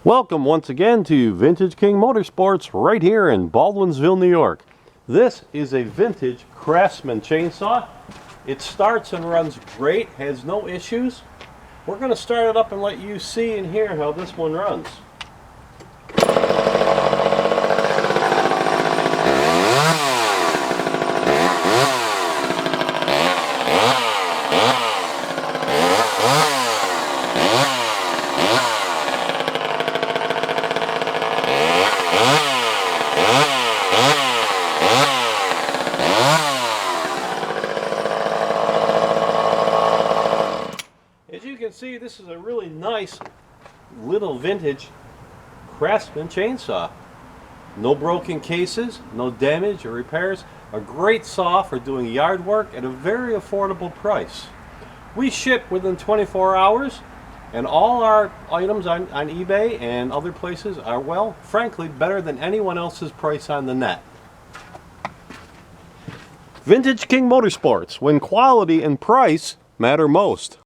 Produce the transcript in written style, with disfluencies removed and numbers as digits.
Welcome once again to Vintage King Motorsports right here in Baldwinsville, New York. This is a vintage Craftsman chainsaw. It starts and runs great, has no issues. We're going to start it up and let you see and hear how this one runs. As you can see, this is a really nice little vintage Craftsman chainsaw. No broken cases, no damage or repairs. A great saw for doing yard work at a very affordable price. We ship within 24 hours, and all our items on eBay and other places are, well, frankly, better than anyone else's price on the net. Vintage King Motorsports, when quality and price matter most.